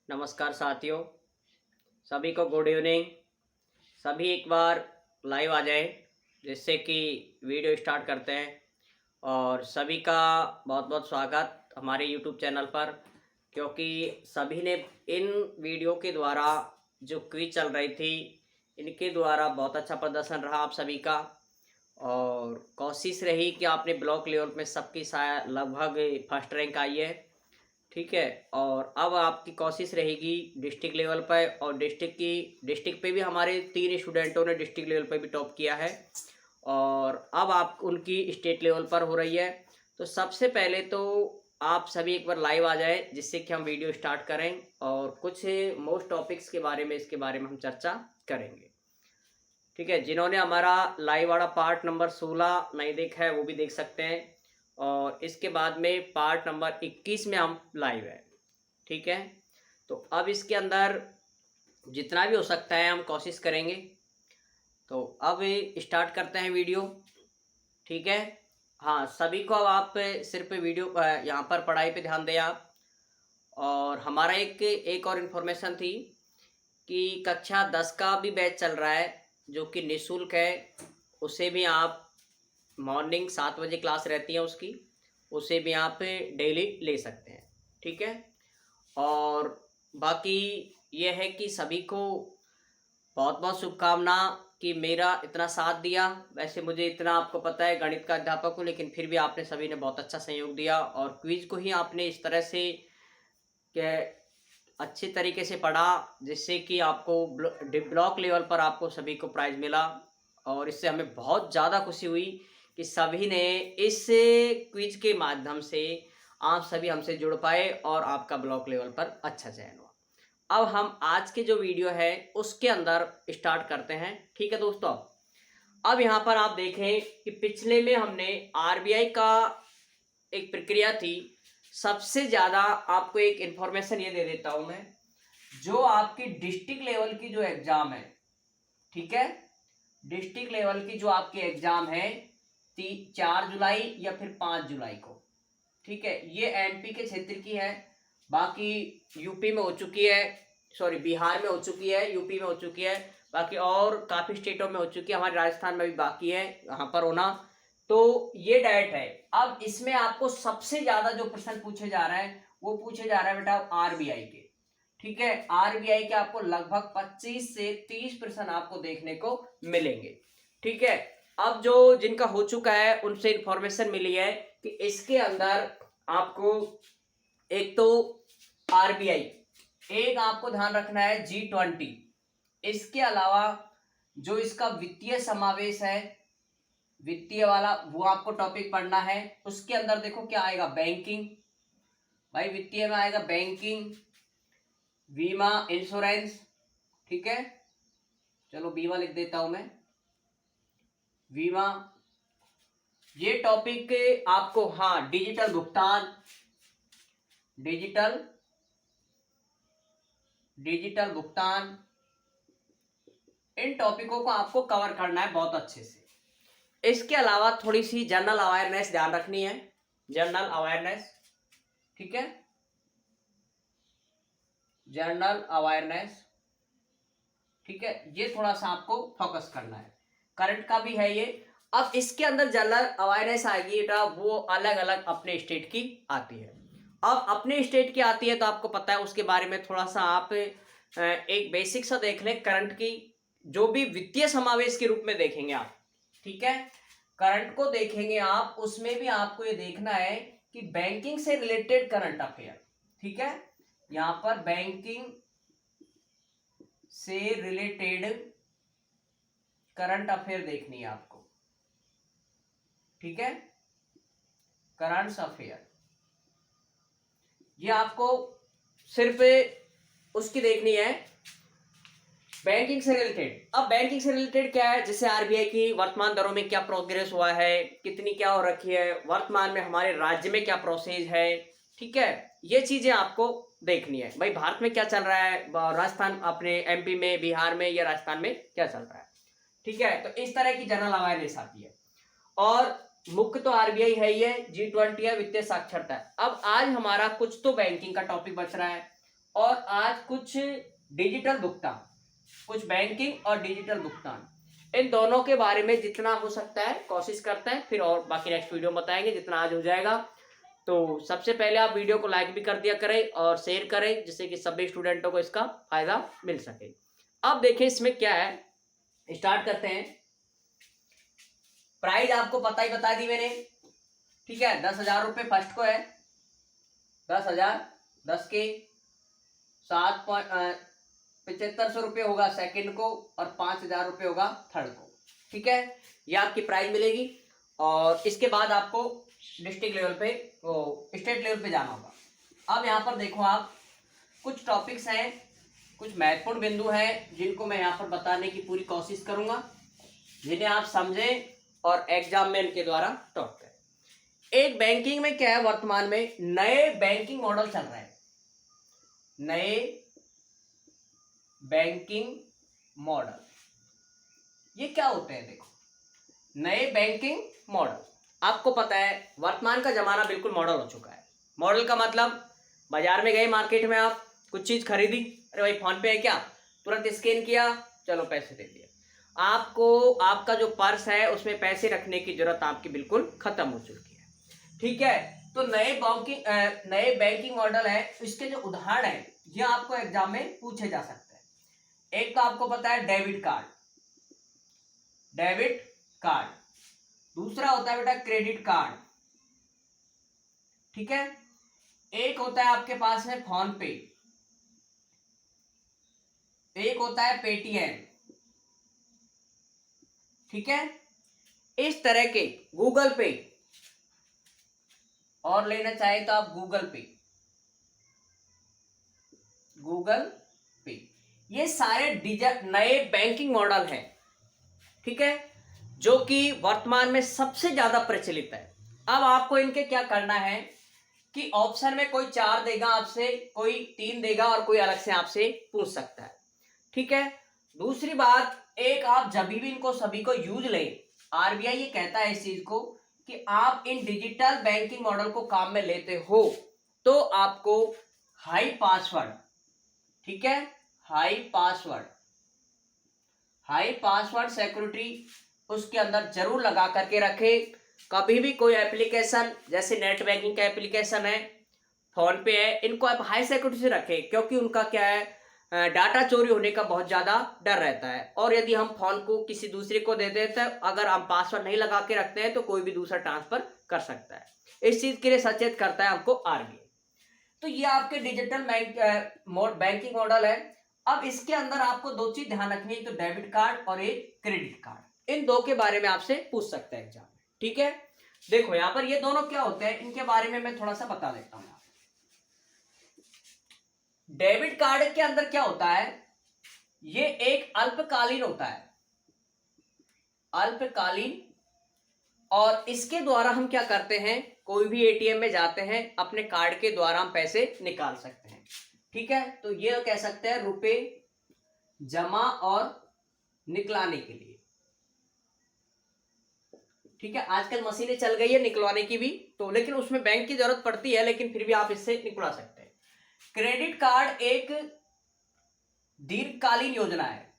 नमस्कार साथियों, सभी को गुड इवनिंग। सभी एक बार लाइव आ जाएं, जिससे कि वीडियो स्टार्ट करते हैं। और सभी का बहुत बहुत स्वागत हमारे यूट्यूब चैनल पर, क्योंकि सभी ने इन वीडियो के द्वारा जो क्विज चल रही थी, इनके द्वारा बहुत अच्छा प्रदर्शन रहा आप सभी का। और कोशिश रही कि आपने ब्लॉक लेवल में सबकी शायद लगभग फर्स्ट रैंक आई है। ठीक है। और अब आपकी कोशिश रहेगी डिस्ट्रिक्ट लेवल पर, और डिस्ट्रिक्ट पे भी हमारे 3 स्टूडेंटों ने डिस्ट्रिक्ट लेवल पे भी टॉप किया है। और अब आप उनकी स्टेट लेवल पर हो रही है। तो सबसे पहले तो आप सभी एक बार लाइव आ जाए, जिससे कि हम वीडियो स्टार्ट करें और कुछ मोस्ट टॉपिक्स के बारे में इसके बारे में हम चर्चा करेंगे। ठीक है। जिन्होंने हमारा लाइव वाला पार्ट नंबर 16 नहीं देखा है वो भी देख सकते हैं। और इसके बाद में पार्ट नंबर 21 में हम लाइव है। ठीक है। तो अब इसके अंदर जितना भी हो सकता है हम कोशिश करेंगे। तो अब स्टार्ट करते हैं वीडियो। ठीक है। हाँ, सभी को अब आप सिर्फ वीडियो यहाँ पर पढ़ाई पे ध्यान दें आप। और हमारा एक और इन्फॉर्मेशन थी कि कक्षा 10 का भी बैच चल रहा है, जो कि निःशुल्क है। उसे भी आप मॉर्निंग 7 बजे क्लास रहती है उसकी, उसे भी आप डेली ले सकते हैं। ठीक है। और बाकी ये है कि सभी को बहुत बहुत शुभकामना कि मेरा इतना साथ दिया। वैसे मुझे इतना आपको पता है, गणित का अध्यापक हूँ, लेकिन फिर भी आपने सभी ने बहुत अच्छा सहयोग दिया। और क्विज को ही आपने इस तरह से कि अच्छे तरीके से पढ़ा, जिससे कि आपको ब्लॉक लेवल पर आपको सभी को प्राइज़ मिला। और इससे हमें बहुत ज़्यादा खुशी हुई कि सभी ने इस क्विज के माध्यम से आप सभी हमसे जुड़ पाए और आपका ब्लॉक लेवल पर अच्छा चयन हुआ। अब हम आज के जो वीडियो है उसके अंदर स्टार्ट करते हैं। ठीक है दोस्तों। अब यहाँ पर आप देखें कि पिछले में हमने आरबीआई का एक प्रक्रिया थी। सबसे ज़्यादा आपको एक इन्फॉर्मेशन ये दे देता हूँ मैं, जो आपकी डिस्ट्रिक्ट लेवल की जो एग्ज़ाम है, ठीक है, डिस्ट्रिक्ट लेवल की जो आपकी एग्ज़ाम है 4 जुलाई या फिर 5 जुलाई को। ठीक है। ये एमपी के क्षेत्र की है। बाकी यूपी में हो चुकी है, सॉरी बिहार में हो चुकी है, यूपी में हो चुकी है, बाकी और काफ़ी स्टेटों में हो चुकी है, हमारे राजस्थान में भी बाकी है यहाँ पर होना। तो ये डायट है। अब इसमें आपको सबसे ज़्यादा जो प्रश्न पूछे जा रहा है वो पूछे जा रहा है बेटा आरबीआई के। ठीक है। आरबीआई के आपको लगभग 25 से 30 प्रश्न आपको देखने को मिलेंगे। ठीक है। अब जो जिनका हो चुका है उनसे इंफॉर्मेशन मिली है कि इसके अंदर आपको एक तो आरबीआई, एक आपको ध्यान रखना है G20। इसके अलावा जो इसका वित्तीय समावेश है, वित्तीय वाला, वो आपको टॉपिक पढ़ना है। उसके अंदर देखो क्या आएगा, बैंकिंग, भाई वित्तीय में आएगा बैंकिंग, बीमा, इंश्योरेंस। ठीक है। चलो बीमा लिख देता हूं मैं, बीमा, ये टॉपिक आपको, हाँ, डिजिटल भुगतान, डिजिटल भुगतान, इन टॉपिकों को आपको कवर करना है बहुत अच्छे से। इसके अलावा थोड़ी सी जनरल अवेयरनेस ध्यान रखनी है, जनरल अवेयरनेस। ठीक है। जनरल अवेयरनेस, ठीक है, ये थोड़ा सा आपको फोकस करना है। करंट का भी है ये। अब इसके अंदर जनरल अवेयरनेस आएगी बेटा, वो अलग अलग अपने स्टेट की आती है। अब अपने स्टेट की आती है तो आपको पता है, उसके बारे में थोड़ा सा आप एक बेसिक सा देख लें करंट की, जो भी वित्तीय समावेश के रूप में देखेंगे आप। ठीक है। करंट को देखेंगे आप, उसमें भी आपको ये देखना है कि बैंकिंग से रिलेटेड करंट अफेयर। ठीक है। यहां पर बैंकिंग से रिलेटेड करंट अफेयर देखनी है आपको। ठीक है। करंट अफेयर ये आपको सिर्फ उसकी देखनी है, बैंकिंग से रिलेटेड। अब बैंकिंग से रिलेटेड क्या है, जैसे आरबीआई की वर्तमान दरों में क्या प्रोग्रेस हुआ है, कितनी क्या हो रखी है, वर्तमान में हमारे राज्य में क्या प्रोसेस है। ठीक है। ये चीजें आपको देखनी है, भाई भारत में क्या चल रहा है, राजस्थान अपने एमपी में, बिहार में या राजस्थान में क्या चल रहा है। ठीक है। तो इस तरह की जनरल अवेयरनेस आती है। और मुख्य तो आरबीआई है, ये G20 है, वित्तीय साक्षरता है। अब आज हमारा कुछ तो बैंकिंग का टॉपिक बच रहा है, और आज कुछ डिजिटल भुगतान, कुछ बैंकिंग और डिजिटल भुगतान, इन दोनों के बारे में जितना हो सकता है कोशिश करते हैं, फिर और बाकी नेक्स्ट वीडियो में बताएंगे जितना आज हो जाएगा। तो सबसे पहले आप वीडियो को लाइक भी कर दिया करें और शेयर करें, जिससे कि सभी स्टूडेंटों को इसका फायदा मिल सके। अब देखिए इसमें क्या है, स्टार्ट करते हैं। प्राइस आपको पता ही बता दी मैंने, ठीक है। 10,000 रुपये फर्स्ट को है, 10,000, 10 के 7,7500 रुपये होगा सेकंड को, और 5,000 रुपये होगा थर्ड को, ठीक है। ये आपकी प्राइस मिलेगी। और इसके बाद आपको डिस्ट्रिक्ट लेवल पे, वो स्टेट लेवल पे जाना होगा। अब यहाँ पर देखो आप, कुछ टॉपिक्स हैं, कुछ महत्वपूर्ण बिंदु हैं जिनको मैं यहाँ पर बताने की पूरी कोशिश करूंगा, जिन्हें आप समझें और एग्जाम में इनके द्वारा टॉप करें। एक बैंकिंग में क्या है, वर्तमान में नए बैंकिंग मॉडल चल रहे हैं, नए बैंकिंग मॉडल। ये क्या होते हैं, देखो नए बैंकिंग मॉडल। आपको पता है वर्तमान का जमाना बिल्कुल मॉडल हो चुका है। मॉडल का मतलब, बाजार में गए, मार्केट में आप कुछ चीज खरीदी, अरे भाई फोन पे है क्या, तुरंत स्कैन किया, चलो पैसे दे दिए। आपको आपका जो पर्स है उसमें पैसे रखने की जरूरत आपकी बिल्कुल खत्म हो चुकी है, ठीक है। तो नए बैंकिंग मॉडल है, इसके जो उदाहरण है ये आपको एग्जाम में पूछे जा सकते हैं। एक तो आपको पता है डेबिट कार्ड, डेबिट कार्ड। दूसरा होता है बेटा क्रेडिट कार्ड, ठीक है। एक होता है आपके पास है फोन पे, एक होता है पेटीएम, ठीक है। इस तरह के गूगल पे, और लेना चाहे तो आप गूगल पे, गूगल पे, ये सारे नए बैंकिंग मॉडल हैं, ठीक है, जो कि वर्तमान में सबसे ज्यादा प्रचलित है। अब आपको इनके क्या करना है कि ऑप्शन में कोई 4 देगा आपसे, कोई 3 देगा, और कोई अलग से आपसे पूछ सकता है, ठीक है। दूसरी बात, एक आप जब भी इनको सभी को यूज लें, आरबीआई ये कहता है इस चीज को कि आप इन डिजिटल बैंकिंग मॉडल को काम में लेते हो तो आपको हाई पासवर्ड, ठीक है, हाई पासवर्ड सिक्योरिटी उसके अंदर जरूर लगा करके रखे। कभी भी कोई एप्लीकेशन, जैसे नेट बैंकिंग का एप्लीकेशन है, फोन पे है, इनको आप हाई सिक्योरिटी से रखें, क्योंकि उनका क्या है, डाटा चोरी होने का बहुत ज्यादा डर रहता है। और यदि हम फोन को किसी दूसरे को दे देते हैं, अगर हम पासवर्ड नहीं लगा के रखते हैं तो कोई भी दूसरा ट्रांसफर कर सकता है। इस चीज के लिए सचेत करता है हमको आरबीआई। तो ये आपके डिजिटल बैंकिंग मॉडल है। अब इसके अंदर आपको 2 चीज ध्यान रखनी है, तो डेबिट कार्ड और एक क्रेडिट कार्ड। इन 2 के बारे में आपसे पूछ सकते हैं एग्जाम में, ठीक है। देखो यहाँ पर ये दोनों क्या होते हैं, इनके बारे में मैं थोड़ा सा बता देता हूँ। डेबिट कार्ड के अंदर क्या होता है, ये एक अल्पकालीन होता है, अल्पकालीन। और इसके द्वारा हम क्या करते हैं, कोई भी एटीएम में जाते हैं, अपने कार्ड के द्वारा हम पैसे निकाल सकते हैं, ठीक है। तो ये कह सकते हैं रुपए जमा और निकलाने के लिए, ठीक है। आजकल मशीनें चल गई है निकलवाने की भी, तो लेकिन उसमें बैंक की जरूरत पड़ती है, लेकिन फिर भी आप इससे निकलवा सकते हैं। क्रेडिट कार्ड एक दीर्घकालीन योजना है,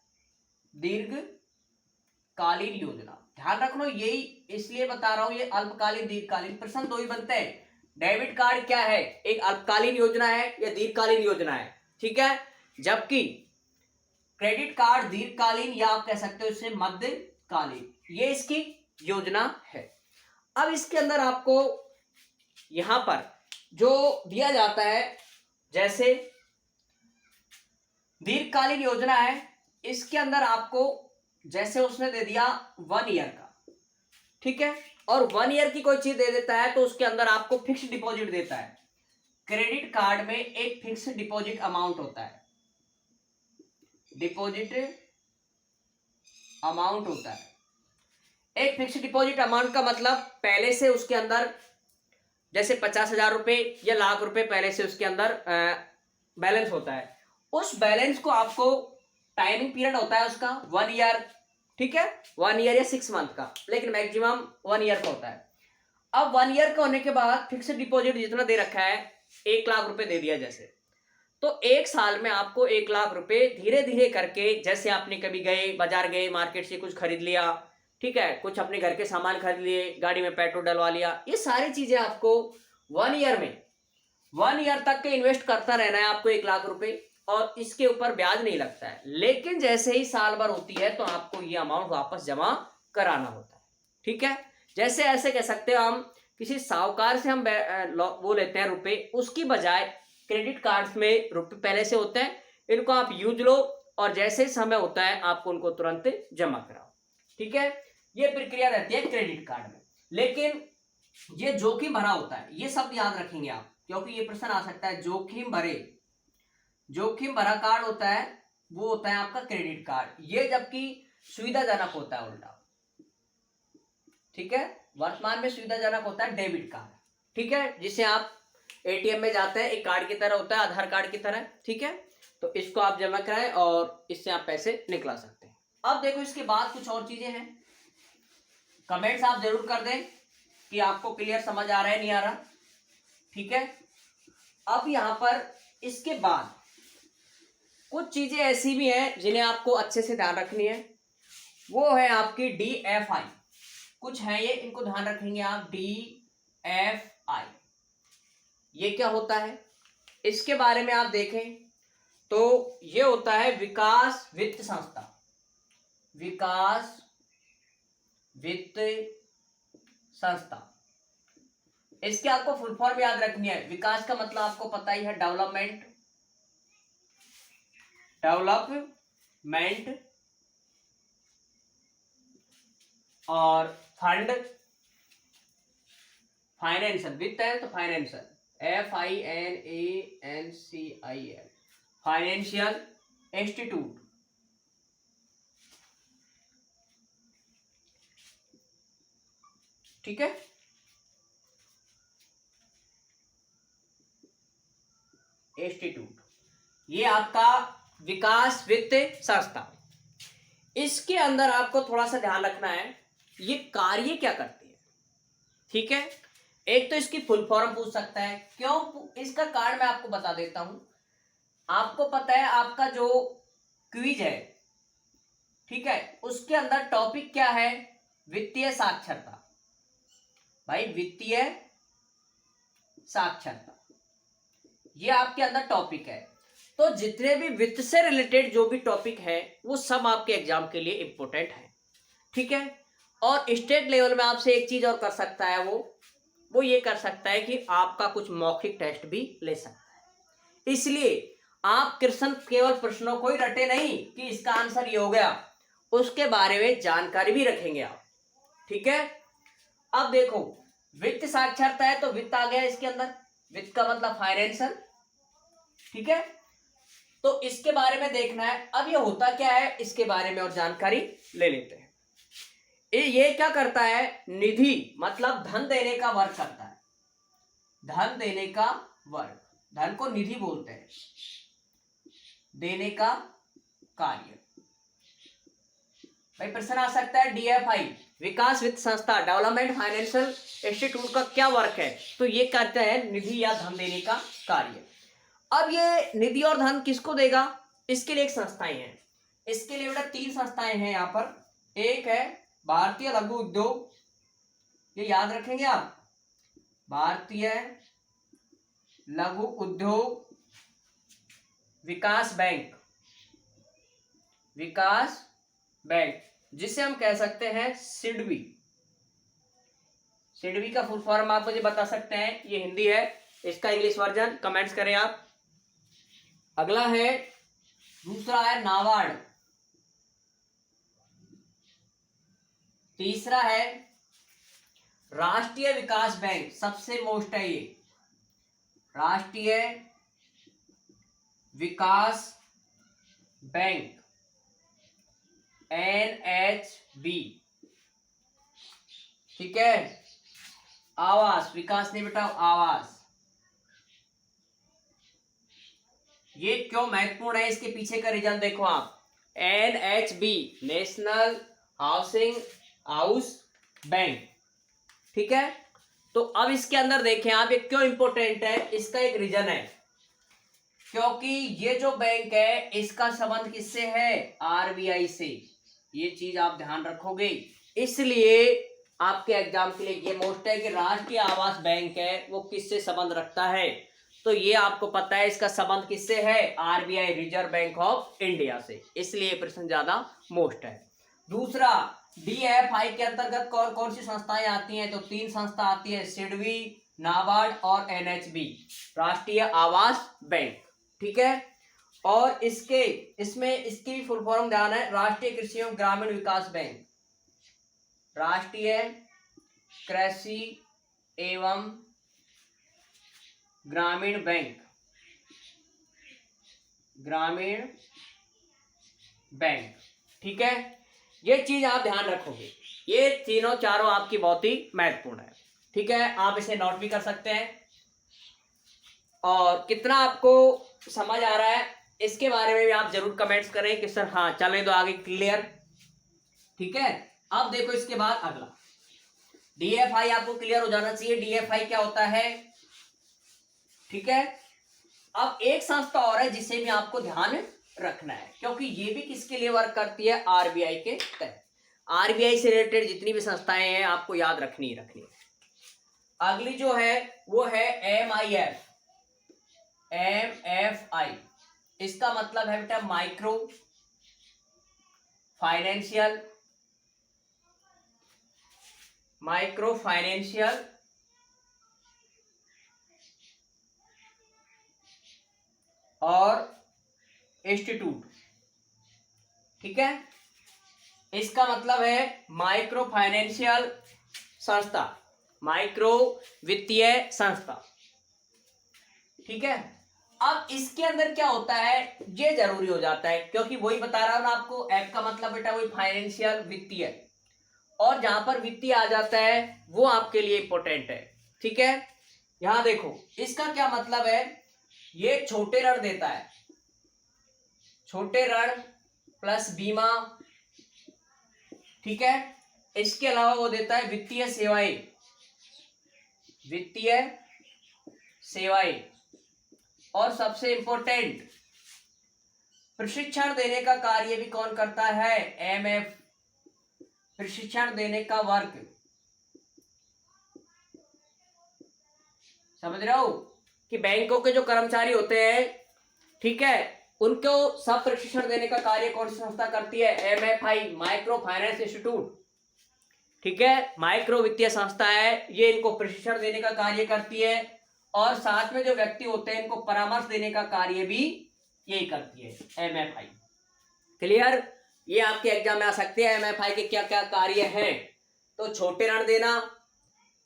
दीर्घकालीन योजना। ध्यान रखना, यही इसलिए बता रहा हूं, ये अल्पकालीन दीर्घकालीन प्रश्न 2 ही बनते हैं। डेबिट कार्ड क्या है, एक अल्पकालीन योजना है या दीर्घकालीन योजना है, ठीक है। जबकि क्रेडिट कार्ड दीर्घकालीन, या आप कह सकते हो इसे मध्यकालीन, ये इसकी योजना है। अब इसके अंदर आपको यहां पर जो दिया जाता है, जैसे दीर्घकालीन योजना है, इसके अंदर आपको जैसे उसने दे दिया 1 ईयर का, ठीक है, और 1 ईयर की कोई चीज दे देता है तो उसके अंदर आपको फिक्स डिपॉजिट देता है। क्रेडिट कार्ड में एक फिक्स डिपॉजिट अमाउंट होता है, डिपॉजिट अमाउंट होता है। एक फिक्स डिपॉजिट अमाउंट का मतलब पहले से उसके अंदर जैसे 50,000 रुपए या लाख रुपए पहले से उसके अंदर बैलेंस होता है। उस बैलेंस को आपको टाइमिंग पीरियड होता है उसका 1 ईयर, ठीक है, 1 ईयर या 6 मंथ का, लेकिन मैक्सिमम 1 ईयर का होता है। अब 1 ईयर का होने के बाद फिक्स डिपॉजिट जितना दे रखा है, 1 लाख रुपए दे दिया जैसे, तो एक साल में आपको 1 लाख रुपए धीरे धीरे करके, जैसे आपने कभी गए बाजार गए, मार्केट से कुछ खरीद लिया, ठीक है, कुछ अपने घर के सामान खरीद लिए, गाड़ी में पेट्रोल डलवा लिया, ये सारी चीजें आपको 1 ईयर में, 1 ईयर तक के इन्वेस्ट करता रहना है आपको 1 लाख रुपए, और इसके ऊपर ब्याज नहीं लगता है। लेकिन जैसे ही साल भर होती है तो आपको ये अमाउंट वापस जमा कराना होता है, ठीक है। जैसे ऐसे कह सकते हो हम किसी साहूकार से हम वो लेते हैं रुपए, उसकी बजाय क्रेडिट कार्ड्स में रुपए पहले से होते हैं, इनको आप यूज लो और जैसे समय होता है आपको उनको तुरंत जमा कराओ, ठीक है। ये प्रक्रिया रहती है क्रेडिट कार्ड में। लेकिन ये जोखिम भरा होता है, ये सब याद रखेंगे आप, क्योंकि ये प्रश्न आ सकता है। जोखिम भरा कार्ड होता है, वो होता है आपका क्रेडिट कार्ड। ये जबकि सुविधाजनक होता है उल्टा, ठीक है। वर्तमान में सुविधाजनक होता है डेबिट कार्ड, ठीक है, जिसे आप एटीएम में जाते हैं, एक कार्ड की तरह होता है, आधार कार्ड की तरह, ठीक है। तो इसको आप जमा कराएं और इससे आप पैसे निकला सकते हैं। अब देखो इसके बाद कुछ और चीजें हैं, कमेंट्स आप जरूर कर दें कि आपको क्लियर समझ आ रहा है नहीं आ रहा, ठीक है। अब यहां पर इसके बाद कुछ चीजें ऐसी भी हैं जिन्हें आपको अच्छे से ध्यान रखनी है, वो है आपकी DFI। कुछ है ये, इनको ध्यान रखेंगे आप। DFI ये क्या होता है, इसके बारे में आप देखें तो ये होता है विकास वित्त संस्था। विकास वित्त संस्था, इसके आपको फुल फॉर्म याद रखनी है। विकास का मतलब आपको पता ही है, डेवलपमेंट और फंड फाइनेंशियल, वित्त है तो फाइनेंशियल, FINANCIAL, फाइनेंशियल इंस्टीट्यूट, ठीक है। इंस्टीट्यूट, ये आपका विकास वित्त संस्था। इसके अंदर आपको थोड़ा सा ध्यान रखना है, ये कार्य क्या करती है, ठीक है। एक तो इसकी फुल फॉर्म पूछ सकता है, क्यों, इसका कारण मैं आपको बता देता हूं। आपको पता है आपका जो क्विज है, ठीक है, उसके अंदर टॉपिक क्या है, वित्तीय साक्षरता। भाई वित्तीय साक्षरता ये आपके अंदर टॉपिक है। तो जितने भी वित्त से रिलेटेड जो भी टॉपिक है वो सब आपके एग्जाम के लिए इंपॉर्टेंट है, ठीक है। और स्टेट लेवल में आपसे एक चीज और कर सकता है, वो ये कर सकता है कि आपका कुछ मौखिक टेस्ट भी ले सकता है। इसलिए आप कृष्ण केवल प्रश्नों को ही रटे नहीं कि इसका आंसर ये हो गया, उसके बारे में जानकारी भी रखेंगे आप, ठीक है। अब देखो वित्त साक्षरता है तो वित्त आ गया इसके अंदर, वित्त का मतलब फाइनेंशियल, ठीक है। तो इसके बारे में देखना है। अब ये होता क्या है, इसके बारे में और जानकारी ले लेते हैं। ये क्या करता है, निधि मतलब धन देने का वर्क करता है। धन देने का वर्क, धन को निधि बोलते हैं, देने का कार्य। भाई प्रश्न आ सकता है DFI विकास वित्त संस्था, डेवलपमेंट फाइनेंशियल इंस्टीट्यूट का क्या वर्क है, तो ये करता है निधि या धन देने का कार्य। अब ये निधि और धन किसको देगा, इसके लिए एक संस्थाएं हैं, इसके लिए बेटा 3 संस्थाएं हैं यहाँ पर। एक है भारतीय लघु उद्योग, ये याद रखेंगे आप, भारतीय लघु उद्योग विकास बैंक, विकास बैंक जिसे हम कह सकते हैं सिडबी। सिडबी का फुल फॉर्म आप मुझे बता सकते हैं, ये हिंदी है, इसका इंग्लिश वर्जन कमेंट्स करें आप। अगला है, दूसरा है नाबार्ड, तीसरा है राष्ट्रीय विकास बैंक, सबसे मोस्ट है ये, राष्ट्रीय विकास बैंक NHB, ठीक है। आवास, विकास नहीं बेटा आवास। ये क्यों महत्वपूर्ण है, इसके पीछे का रीजन देखो आप, NHB national housing house bank, ठीक है। तो अब इसके अंदर देखें आप, ये क्यों इंपॉर्टेंट है, इसका एक रीजन है। क्योंकि ये जो बैंक है इसका संबंध किससे है? आरबीआई से। ये चीज आप ध्यान रखोगे, इसलिए आपके एग्जाम के लिए ये मोस्ट है कि राष्ट्रीय आवास बैंक है वो किससे संबंध रखता है। तो ये आपको पता है इसका संबंध किससे है? RBI, reserve bank of India से, इसलिए प्रश्न ज्यादा मोस्ट है। दूसरा, डीएफआई के अंतर्गत कौन कौन सी संस्थाएं आती हैं? तो 3 संस्था आती है, सिडबी, नाबार्ड और एनएचबी, राष्ट्रीय आवास बैंक। ठीक है, और इसमें इसकी फुल फॉर्म ध्यान है, राष्ट्रीय कृषि एवं ग्रामीण विकास बैंक, राष्ट्रीय कृषि एवं ग्रामीण बैंक, ग्रामीण बैंक। ठीक है, ये चीज आप ध्यान रखोगे, ये तीनों चारों आपकी बहुत ही महत्वपूर्ण है। ठीक है, आप इसे नोट भी कर सकते हैं। और कितना आपको समझ आ रहा है इसके बारे में भी आप जरूर कमेंट्स करें कि सर हाँ चले तो आगे क्लियर। ठीक है, अब देखो इसके बाद अगला डीएफआई आपको क्लियर हो जाना चाहिए। डीएफआई क्या होता है? ठीक है, अब एक संस्था और है जिसे भी आपको ध्यान रखना है, क्योंकि ये भी किसके लिए वर्क करती है? आरबीआई के तहत। आरबीआई से रिलेटेड जितनी भी संस्थाएं हैं आपको याद रखनी ही रखनी है। अगली जो है वो है एमआईएफ, एमएफआई। इसका मतलब है बेटा माइक्रो फाइनेंशियल, माइक्रो फाइनेंशियल और इंस्टीट्यूट। ठीक है, इसका मतलब है माइक्रो फाइनेंशियल संस्था, माइक्रो वित्तीय संस्था। ठीक है, अब इसके अंदर क्या होता है ये जरूरी हो जाता है, क्योंकि वही बता रहा हूं ना आपको, एफ का मतलब बेटा वही फाइनेंशियल, वित्तीय, और जहां पर वित्तीय आ जाता है वो आपके लिए इंपॉर्टेंट है। ठीक है, यहां देखो इसका क्या मतलब है, ये छोटे ऋण देता है, छोटे ऋण प्लस बीमा। ठीक है, इसके अलावा वो देता है वित्तीय सेवाएं, वित्तीय सेवाएं, और सबसे इंपॉर्टेंट प्रशिक्षण देने का कार्य भी कौन करता है? एमएफ, प्रशिक्षण देने का वर्क। समझ रहे हो कि बैंकों के जो कर्मचारी होते हैं, ठीक है, उनको सब प्रशिक्षण देने का कार्य कौन सी संस्था करती है? MFI, micro finance institute. ठीक है, माइक्रो वित्तीय संस्था है, ये इनको प्रशिक्षण देने का कार्य करती है, और साथ में जो व्यक्ति होते हैं इनको परामर्श देने का कार्य भी यही करती है, एमएफआई। क्लियर? ये आपके एग्जाम में आ सकते हैं, एमएफआई के क्या क्या कार्य हैं। तो छोटे ऋण देना,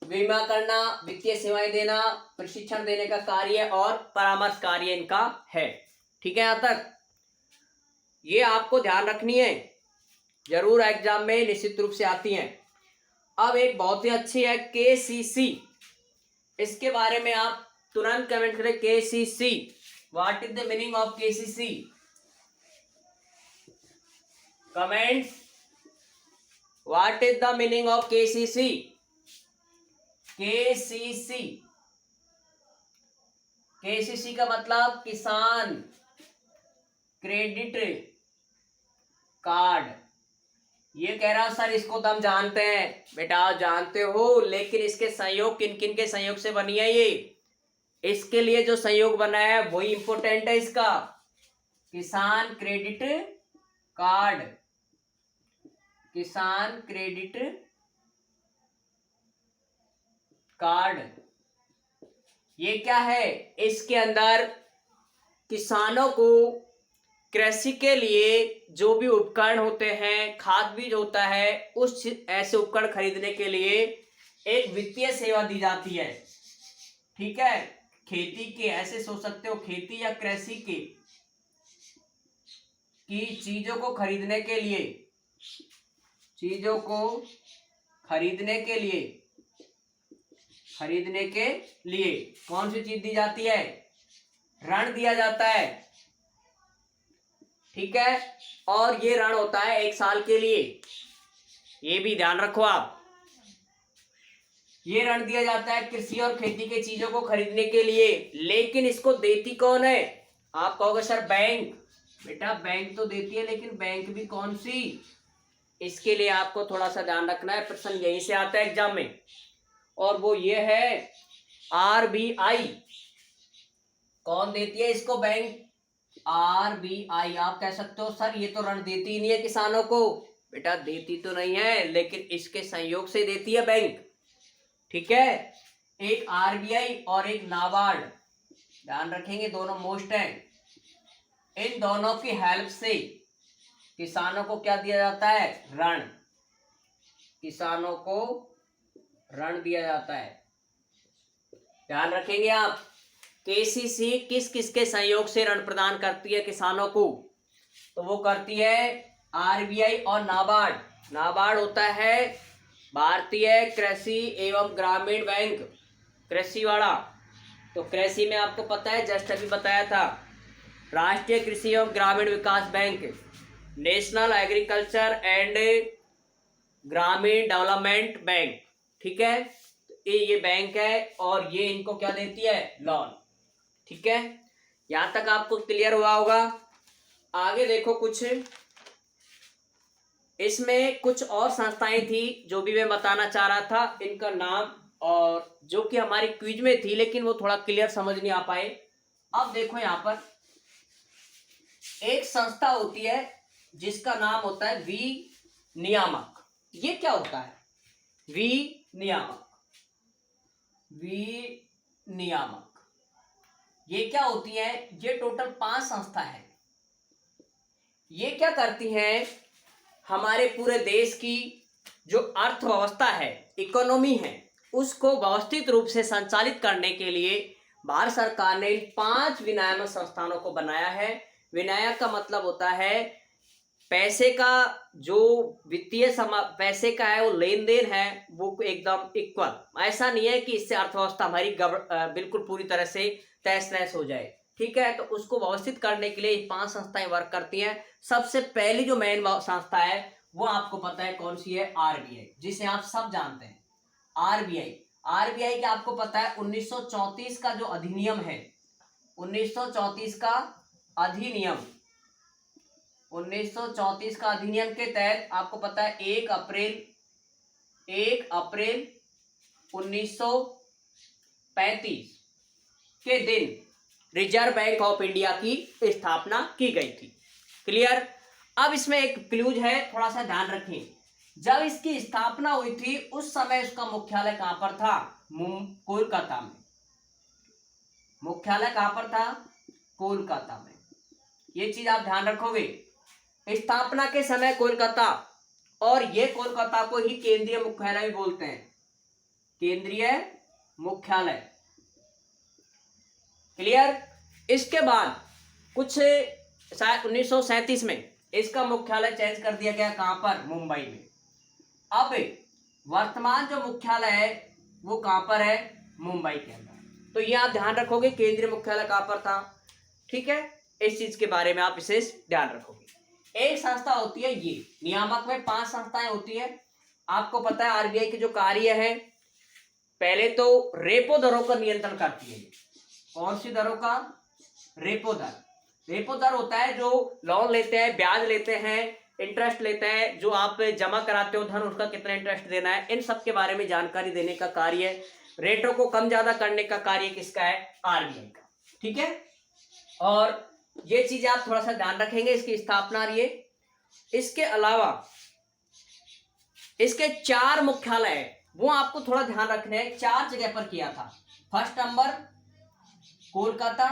बीमा करना, वित्तीय सेवाएं देना, प्रशिक्षण देने का कार्य और परामर्श कार्य इनका है। ठीक है, यहां तक ये आपको ध्यान रखनी है, जरूर एग्जाम में निश्चित रूप से आती हैं। अब एक बहुत ही अच्छी है केसीसी, इसके बारे में आप तुरंत कमेंट करें, KCC, what is the meaning of KCC? Comments, what is the meaning of KCC? KCC, KCC का मतलब किसान क्रेडिट कार्ड। ये कह रहा सर इसको तो हम जानते हैं, बेटा जानते हो, लेकिन इसके संयोग किन किन के संयोग से बनी है ये? इसके लिए जो संयोग बना है वही इंपॉर्टेंट है इसका, किसान क्रेडिट कार्ड, किसान क्रेडिट कार्ड। ये क्या है? इसके अंदर किसानों को कृषि के लिए जो भी उपकरण होते हैं, खाद बीज होता है, उस ऐसे उपकरण खरीदने के लिए एक वित्तीय सेवा दी जाती है। ठीक है, खेती के, ऐसे सोच सकते हो, खेती या कृषि के की चीजों को खरीदने के लिए, चीजों को खरीदने के लिए, खरीदने के लिए कौन सी चीज दी जाती है? ऋण दिया जाता है। ठीक है, और ये ऋण होता है 1 साल के लिए, ये भी ध्यान रखो आप। ये ऋण दिया जाता है कृषि और खेती के चीजों को खरीदने के लिए, लेकिन इसको देती कौन है? आप कहोगे सर बैंक, बेटा बैंक तो देती है लेकिन बैंक भी कौन सी, इसके लिए आपको थोड़ा सा ध्यान रखना है, प्रश्न यहीं से आता है एग्जाम में, और वो ये है आरबीआई। कौन देती है इसको बैंक, आरबीआई। आप कह सकते हो सर ये तो ऋण देती ही नहीं है किसानों को, बेटा देती तो नहीं है लेकिन इसके संयोग से देती है बैंक, ठीक है। एक आरबीआई और एक नाबार्ड, ध्यान रखेंगे दोनों मोस्ट हैं। इन दोनों की हेल्प से किसानों को क्या दिया जाता है, ऋण, किसानों को ऋण दिया जाता है। ध्यान रखेंगे आप, केसीसी किस किस के सहयोग से ऋण प्रदान करती है किसानों को, तो वो करती है आरबीआई और नाबार्ड। नाबार्ड होता है भारतीय कृषि एवं ग्रामीण बैंक, कृषि वाला। तो कृषि में आपको पता है जस्ट अभी बताया था, राष्ट्रीय कृषि एवं ग्रामीण विकास बैंक, नेशनल एग्रीकल्चर एंड ग्रामीण डेवलपमेंट बैंक, ठीक है। ये बैंक है और ये इनको क्या देती है, लोन, ठीक है। यहां तक आपको क्लियर हुआ होगा। आगे देखो, कुछ इसमें कुछ और संस्थाएं थी जो भी मैं बताना चाह रहा था, इनका नाम, और जो कि हमारी क्विज में थी लेकिन वो थोड़ा क्लियर समझ नहीं आ पाए। अब देखो यहां पर एक संस्था होती है जिसका नाम होता है विनियामक। ये क्या होता है, विनियामक, विनियामक ये क्या होती है, ये टोटल 5 संस्था है। ये क्या करती हैं, हमारे पूरे देश की जो अर्थव्यवस्था है, इकोनॉमी है, उसको व्यवस्थित रूप से संचालित करने के लिए भारत सरकार ने 5 विनियामक संस्थानों को बनाया है। विनियामक का मतलब होता है पैसे का जो वित्तीय पैसे का है वो लेन देन है वो एकदम इक्वल, ऐसा नहीं है कि इससे अर्थव्यवस्था हमारी बिल्कुल पूरी तरह से तहस नहस हो जाए, ठीक है। तो उसको व्यवस्थित करने के लिए 5 संस्थाएं वर्क करती हैं। सबसे पहली जो मेन संस्था है वो आपको पता है कौन सी है, आरबीआई, जिसे आप सब जानते हैं। आरबीआई, आरबीआई का आपको पता है 1934 का जो अधिनियम है, 1934 का अधिनियम, 1934 का अधिनियम के तहत आपको पता है 1 अप्रैल 1935 के दिन रिजर्व बैंक ऑफ इंडिया की स्थापना की गई थी। क्लियर। अब इसमें एक क्लूज है, थोड़ा सा ध्यान रखें। जब इसकी स्थापना हुई थी उस समय उसका मुख्यालय कहां पर था, कोलकाता में। मुख्यालय कहां पर था, कोलकाता में। ये चीज आप ध्यान रखोगे, स्थापना के समय कोलकाता, और ये कोलकाता को ही केंद्रीय मुख्यालय बोलते हैं, केंद्रीय मुख्यालय। क्लियर। इसके बाद कुछ शायद 1937 में इसका मुख्यालय चेंज कर दिया गया, कहां पर, मुंबई में। अब वर्तमान जो मुख्यालय है वो कहां पर है, मुंबई के अंदर। तो ये आप ध्यान रखोगे केंद्रीय मुख्यालय कहां पर था, ठीक है। इस चीज के बारे में आप विशेष ध्यान रखोगे। एक संस्था होती है ये, नियामक में 5 संस्थाएं होती है। आपको पता है आरबीआई के जो कार्य है, पहले तो रेपो दरों का नियंत्रण करती है। कौन सी दरों का, रेपो दर। रेपो दर होता है जो लोन लेते हैं, ब्याज लेते हैं, इंटरेस्ट लेते हैं, जो आप जमा कराते हो धन, उसका कितना इंटरेस्ट देना है, इन सब के बारे में जानकारी देने का कार्य, रेटों को कम ज्यादा करने का कार्य किसका है, आरबीआई का, ठीक है। और ये चीज आप थोड़ा सा ध्यान रखेंगे, इसकी स्थापना रही है। इसके अलावा इसके 4 मुख्यालय है, वो आपको थोड़ा ध्यान रखने हैं, 4 जगह पर किया था। First number Kolkata,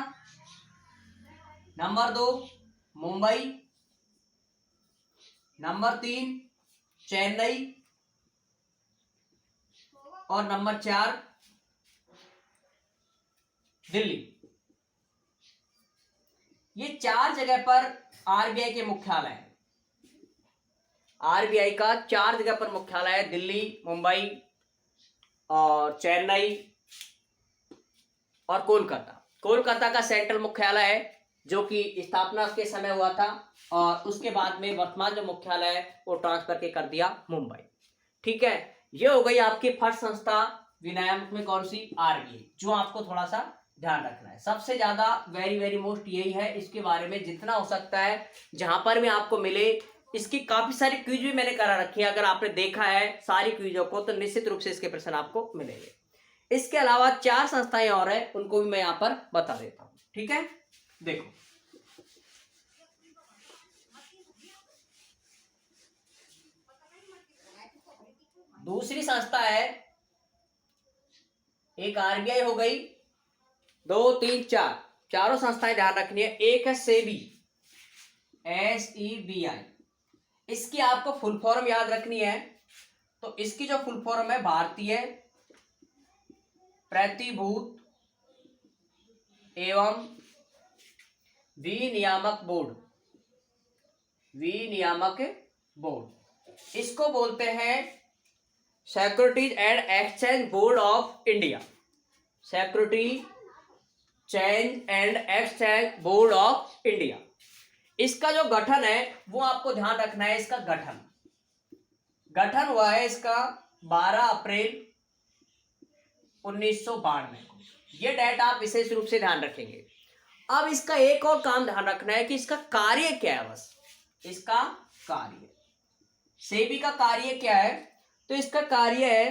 number 2 Mumbai, number 3 Chennai, और नंबर 4 दिल्ली। ये 4 जगह पर आरबीआई के मुख्यालय है। आरबीआई का 4 जगह पर मुख्यालय है, दिल्ली, मुंबई और चेन्नई और कोलकाता। कोलकाता का सेंट्रल मुख्यालय है जो कि स्थापना के समय हुआ था, और उसके बाद में वर्तमान जो मुख्यालय है वो ट्रांसफर के कर दिया मुंबई, ठीक है। ये हो गई आपकी फर्स्ट संस्था विनियामक में, कौन सी, आरबीआई, जो आपको थोड़ा सा ध्यान रखना है। सबसे ज्यादा वेरी वेरी मोस्ट यही है, इसके बारे में जितना हो सकता है जहां पर भी आपको मिले। इसकी काफी सारी क्विज भी मैंने करा रखी है, अगर आपने देखा है सारी क्विजों को तो निश्चित रूप से इसके प्रश्न आपको मिलेंगे। इसके अलावा 4 संस्थाएं और है, उनको भी मैं यहाँ पर बता देता हूँ। ठीक है, देखो दूसरी संस्था है, एक आरबीआई हो गई, 2 3 4 चारों संस्थाएं ध्यान रखनी है। एक है सेबी, SEBI, इसकी आपको फुल फॉर्म याद रखनी है। तो इसकी जो फुल फॉर्म है भारतीय प्रतिभूत एवं विनियामक बोर्ड, विनियामक बोर्ड। इसको बोलते हैं securities and exchange board of India, security change and exchange board of India. इसका जो गठन है वो आपको ध्यान रखना है। इसका गठन हुआ है इसका 12 अप्रैल 1992 को। ये डेट आप विशेष रूप से ध्यान रखेंगे। अब इसका एक और काम ध्यान रखना है कि इसका कार्य क्या है। बस इसका कार्य, सेबी का कार्य क्या है, तो इसका कार्य है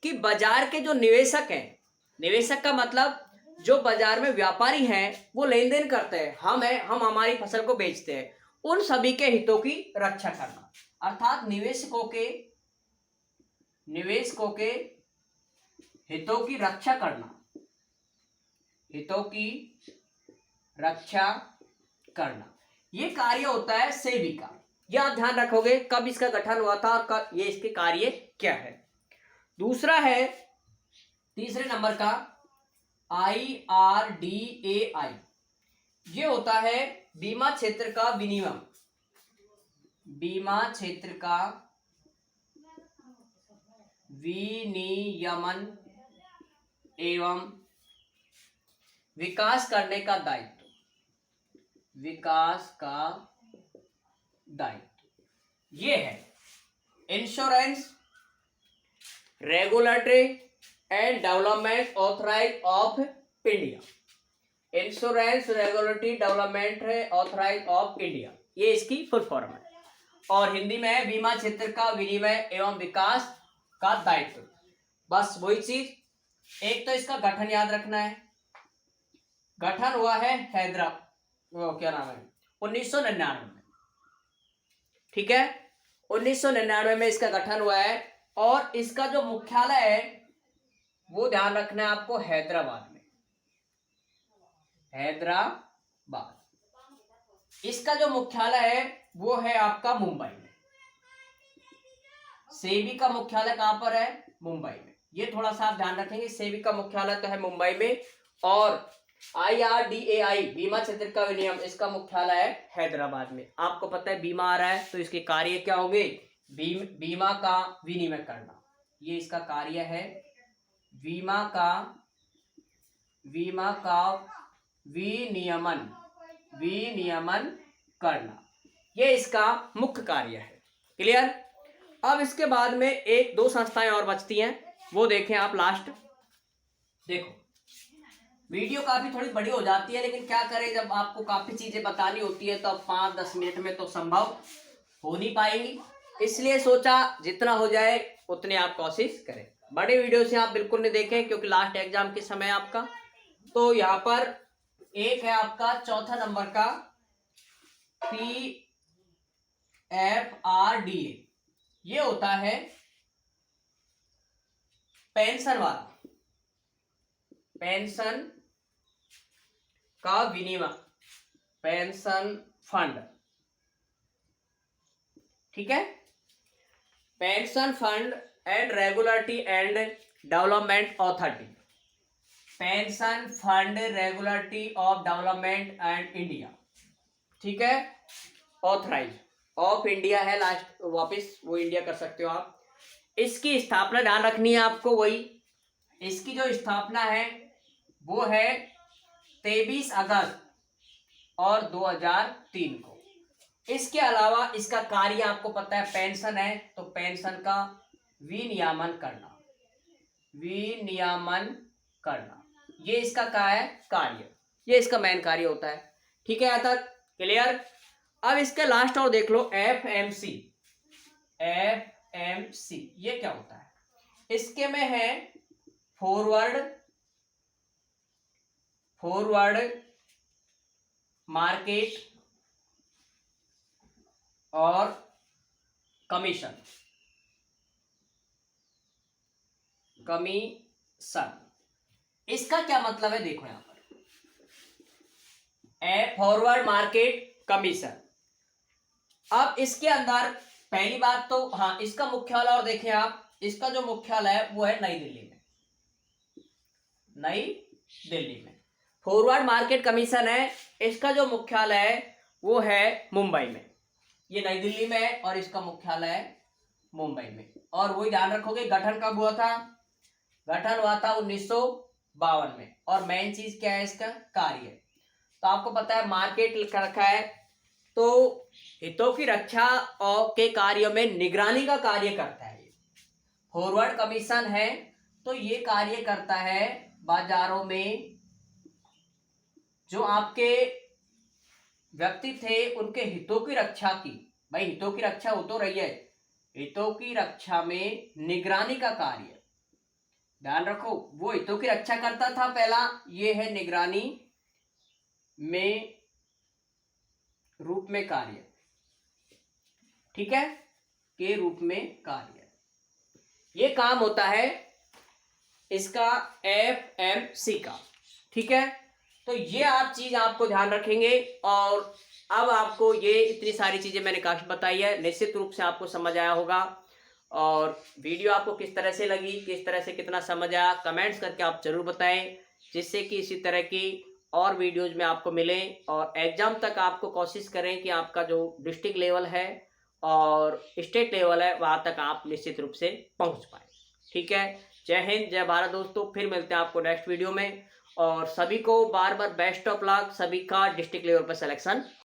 कि बाजार के जो निवेशक हैं, निवेशक का मतलब जो बाजार में व्यापारी हैं वो लेन देन करते हैं, हम हमारी फसल को बेचते हैं, उन सभी के हितों की रक्षा करना, अर्थात निवेशकों के हितों की रक्षा करना, हितों की रक्षा करना, ये कार्य होता है सेबी का। ये आप ध्यान रखोगे कब इसका गठन हुआ था और कब ये इसके कार्य क्या है। दूसरा है तीसरे नंबर का IRDAI, ये होता है बीमा क्षेत्र का विनियमन, बीमा क्षेत्र का विनियमन एवं विकास करने का दायित्व, विकास का दायित्व। ये है insurance regulatory and development authorise of India, insurance regulatory development authorise of India, ये इसकी फुल फॉर्म है। और हिंदी में है बीमा क्षेत्र का विनिमय एवं विकास का दायित्व। बस वही चीज। एक तो इसका गठन याद रखना है, गठन हुआ है हैदराबाद, क्या नाम है, 1999 में। ठीक है, 1999 में इसका गठन हुआ है और इसका जो मुख्यालय है वो ध्यान रखना है आपको हैदराबाद में, हैदराबाद। इसका जो मुख्यालय है वो है आपका मुंबई में। सेबी का मुख्यालय कहां पर है, मुंबई में। ये थोड़ा सा आप ध्यान रखेंगे, सेबी का मुख्यालय तो है मुंबई में, और IRDAI बीमा क्षेत्र का विनियम, इसका मुख्यालय है हैदराबाद में। आपको पता है बीमा आ रहा है तो इसके कार्य क्या होंगे, बीमा का विनिमय करना, ये इसका कार्य है। बीमा का विनियमन करना, ये इसका मुख्य कार्य है। क्लियर। अब इसके बाद में 1-2 संस्थाएं और बचती हैं, वो देखें आप लास्ट। देखो वीडियो काफी थोड़ी बड़ी हो जाती है, लेकिन क्या करें, जब आपको काफी चीजें बतानी होती है तो अब 5-10 मिनट में तो संभव हो नहीं पाएगी, इसलिए सोचा जितना हो जाए उतने आप कोशिश करें। बड़े वीडियो से आप बिल्कुल नहीं देखें क्योंकि लास्ट एग्जाम के समय आपका। तो यहाँ पर एक है आपका चौथा नंबर का PFRDA, ये होता है पेंशन वाला, पेंशन का विनिमय, पेंशन फंड। ठीक है, pension fund and regulatory and development authority, pension fund regulatory of development and India. ठीक है, ऑथराइज ऑफ इंडिया है लास्ट, वापस वो इंडिया कर सकते हो आप। इसकी स्थापना ध्यान रखनी है आपको, वही इसकी जो स्थापना है वो है 23 अगस्त और 2003 को। इसके अलावा इसका कार्य आपको पता है पेंशन है, तो पेंशन का विनियमन करना, विनियमन करना, ये इसका क्या है, कार्य, ये इसका मेन कार्य होता है। ठीक है, यहाँ तक क्लियर। अब इसके लास्ट और देख लो, एफएमसी। एफएमसी ये क्या होता है? इसके में है फॉरवर्ड मार्केट और कमीशन। इसका क्या मतलब है, देखो यहां पर फॉरवर्ड मार्केट कमीशन। अब इसके अंदर पहली बात तो हाँ, इसका मुख्यालय और देखें आप, इसका जो मुख्यालय है वो है नई दिल्ली में। नई दिल्ली में फॉरवर्ड मार्केट कमीशन है, इसका जो मुख्यालय है वो है मुंबई में। ये नई दिल्ली में है और इसका मुख्यालय है मुंबई में। और वही ध्यान रखोगे, गठन कब हुआ था? गठन हुआ था 1952 में। और मेन चीज क्या है, इसका कार्य। तो आपको पता है मार्केट लिखा रखा है, तो हितों की रक्षा और के कार्यों में निगरानी का कार्य करता है। फॉरवर्ड कमीशन है तो ये कार्य करता है बाजारों में जो आपके व्यक्ति थे उनके हितों की रक्षा की। भाई हितों की रक्षा हो तो रही है, हितों की रक्षा में निगरानी का कार्य, ध्यान रखो, वो हितों की रक्षा करता था पहला, ये है निगरानी में रूप में कार्य। ठीक है, के रूप में कार्य, ये काम होता है इसका एफएमसी का। ठीक है, तो ये आप चीज आपको ध्यान रखेंगे। और अब आपको ये इतनी सारी चीजें मैंने काफी बताई है, निश्चित रूप से आपको समझ आया होगा। और वीडियो आपको किस तरह से लगी, किस तरह से कितना समझ आया, कमेंट्स करके आप जरूर बताएं, जिससे कि इसी तरह की और वीडियोज में आपको मिलें। और एग्जाम तक आपको कोशिश करें कि आपका जो डिस्ट्रिक्ट लेवल है और स्टेट लेवल है वहाँ तक आप निश्चित रूप से पहुँच पाए। ठीक है, जय हिंद, जय भारत दोस्तों। फिर मिलते हैं आपको नेक्स्ट वीडियो में। और सभी को बार बार बेस्ट ऑफ लक, सभी का डिस्ट्रिक्ट लेवल पर सिलेक्शन